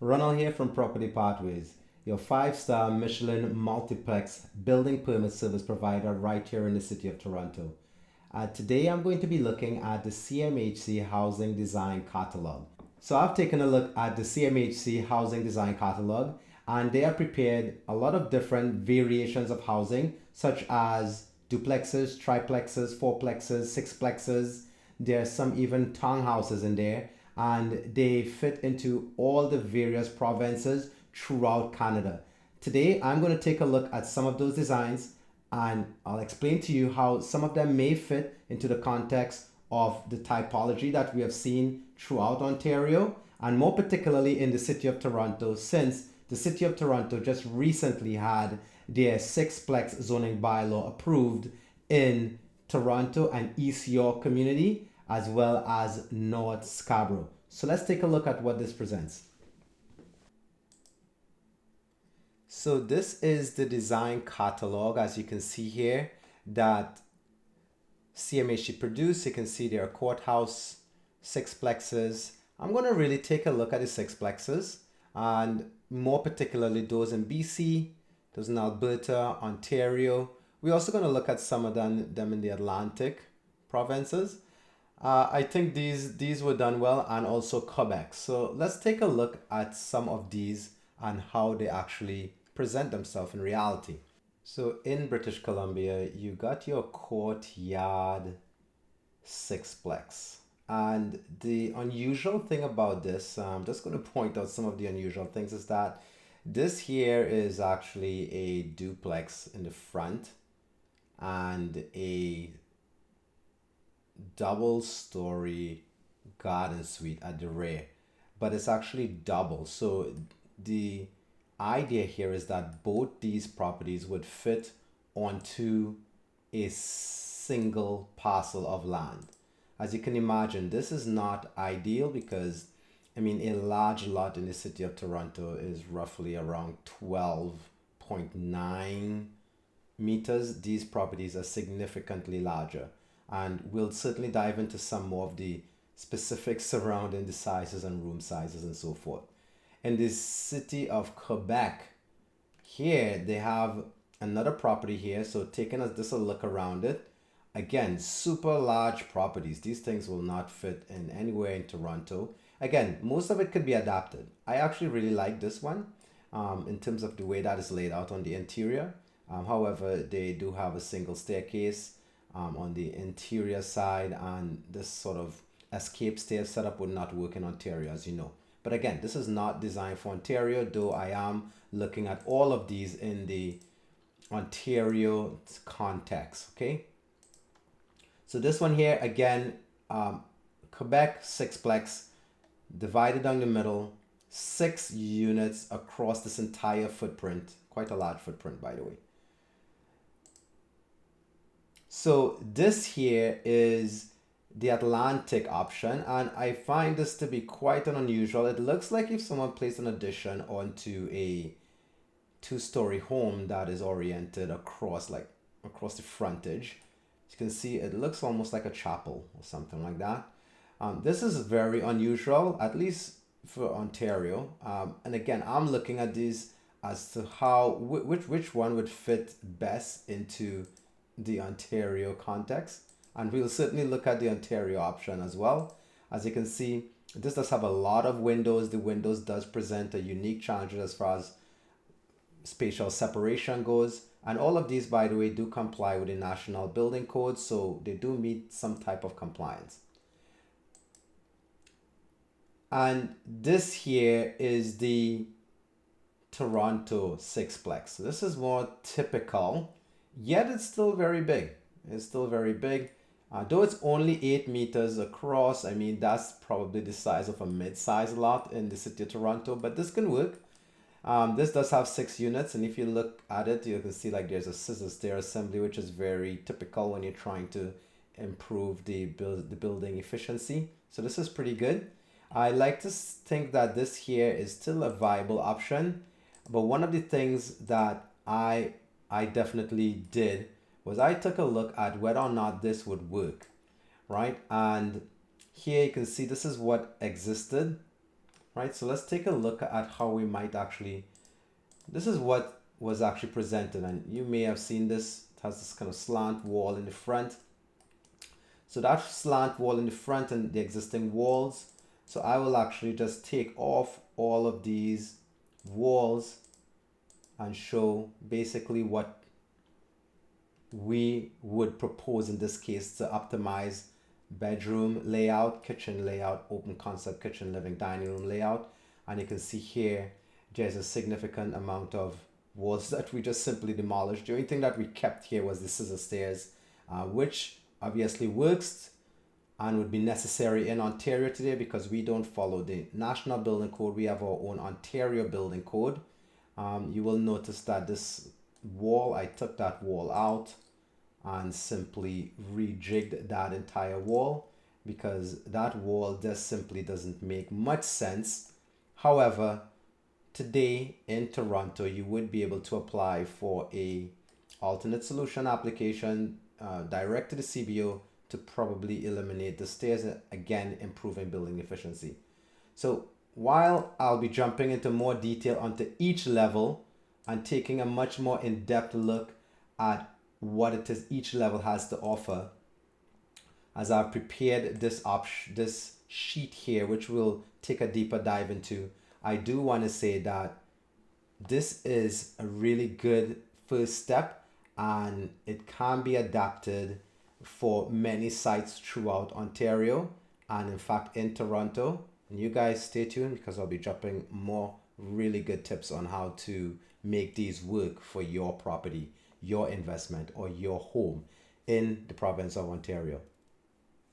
Ronald here from Property Pathways, your 5-star Michelin multiplex building permit service provider right here in the city of Toronto. Today I'm going to be looking at the CMHC Housing Design Catalog. So I've taken a look at the CMHC Housing Design Catalog, and they have prepared a lot of different variations of housing such as duplexes, triplexes, fourplexes, sixplexes. There's some even townhouses in there, and they fit into all the various provinces throughout Canada. Today, I'm going to take a look at some of those designs, and I'll explain to you how some of them may fit into the context of the typology that we have seen throughout Ontario, and more particularly in the City of Toronto, since the City of Toronto just recently had their sixplex zoning bylaw approved in Toronto and East York community, as well as North Scarborough. So let's take a look at what this presents. So this is the design catalog, as you can see here, that CMHC produced. You can see there are courthouse sixplexes. I'm going to really take a look at the sixplexes, and more particularly those in BC, those in Alberta, Ontario. We're also going to look at some of them in the Atlantic provinces. I think these were done well, and also Quebec. So let's take a look at some of these and how they actually present themselves in reality. So in British Columbia, you got your courtyard sixplex. And the unusual thing about this, I'm just going to point out some of the unusual things, is that this here is actually a duplex in the front and a double story garden suite at the rear, but it's actually double. So the idea here is that both these properties would fit onto a single parcel of land. As you can imagine, this is not ideal because I mean a large lot in the city of Toronto is roughly around 12.9 meters. These properties are significantly larger, and we'll certainly dive into some more of the specifics surrounding the sizes and room sizes and so forth. In the city of Quebec, here they have another property here. So taking us just a look around it, again, super large properties. These things will not fit in anywhere in Toronto. Again, most of it could be adapted. I actually really like this one in terms of the way that is laid out on the interior. However, they do have a single staircase on the interior side, and this sort of escape stairs setup would not work in Ontario, as you know. But again, this is not designed for Ontario, though I am looking at all of these in the Ontario context, okay? So this one here, again, Quebec sixplex, divided down the middle, 6 units across this entire footprint. Quite a large footprint, by the way. So this here is the Atlantic option, and I find this to be quite an unusual. It looks like if someone placed an addition onto a 2-story home that is oriented across the frontage. You can see it looks almost like a chapel or something like that. This is very unusual, at least for Ontario. And again, I'm looking at these as to how which one would fit best into the Ontario context, and we'll certainly look at the Ontario option as well. As you can see, this does have a lot of windows. The windows does present a unique challenge as far as spatial separation goes, and all of these, by the way, do comply with the National Building Code, so they do meet some type of compliance. And this here is the Toronto sixplex. So this is more typical, yet it's still very big. It's still very big. Though it's only 8 meters across, I mean, that's probably the size of a mid-sized lot in the city of Toronto, but this can work. This does have 6 units, and if you look at it, you can see like there's a scissor stair assembly, which is very typical when you're trying to improve the building efficiency. So this is pretty good. I like to think that this here is still a viable option, but one of the things that I definitely did was I took a look at whether or not this would work, right? And here you can see this is what existed, right? So let's take a look at how we might actually, this is what was actually presented, and you may have seen this. It has this kind of slant wall in the front. So that slant wall in the front and the existing walls. So I will actually just take off all of these walls and show basically what we would propose in this case to optimize bedroom layout, kitchen layout, open concept kitchen, living, dining room layout. And you can see here there's a significant amount of walls that we just simply demolished. The only thing that we kept here was the scissor stairs, which obviously works and would be necessary in Ontario today because we don't follow the National Building Code. We have our own Ontario Building Code. You will notice that this wall, I took that wall out and simply rejigged that entire wall because that wall just simply doesn't make much sense. However, today in Toronto, you would be able to apply for a alternate solution application direct to the CBO to probably eliminate the stairs, again improving building efficiency. So while I'll be jumping into more detail onto each level and taking a much more in-depth look at what it is each level has to offer, as I've prepared this this sheet here, which we'll take a deeper dive into, I do want to say that this is a really good first step and it can be adapted for many sites throughout Ontario and in fact in Toronto. And you guys stay tuned because I'll be dropping more really good tips on how to make these work for your property, your investment, or your home in the province of Ontario.